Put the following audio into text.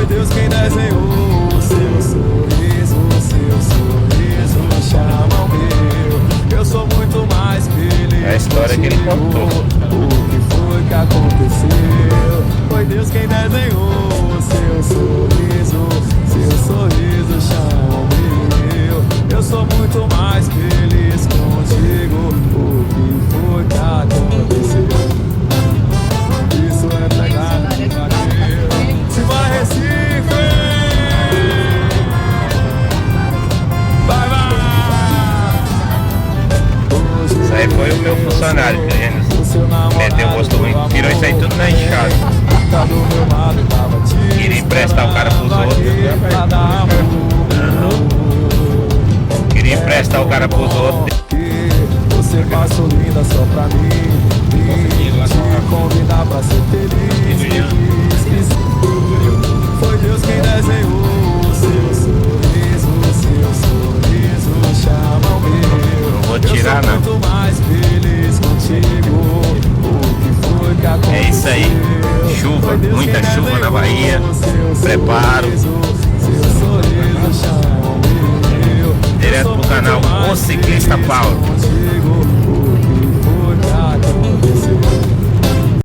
Deus quem desenhou o seu sorriso chama o meu. Eu sou muito mais feliz. É a história que ele contou. O que foi que aconteceu? Foi Deus quem desenhou o seu sorriso chama o meu. Eu sou muito mais feliz contigo. O que foi que aconteceu? Isso é pegado de vaqueiro. Se vai Recife, vai, vai. Isso aí foi o meu funcionário, querendo meter o rosto ruim, tirou isso aí tudo na enxada. Queria emprestar o cara pros outros. Queria emprestar o cara pros outros. Você passou linda só pra mim. Te convidar pra ser feliz. Foi Deus quem desenhou o seu sorriso chama o meu. Não vou tirar não. Eu sou muito mais feliz contigo. O que foi que aconteceu? É isso aí, chuva, muita chuva na Bahia. Preparo. Direto pro canal O Ciclista Paulo.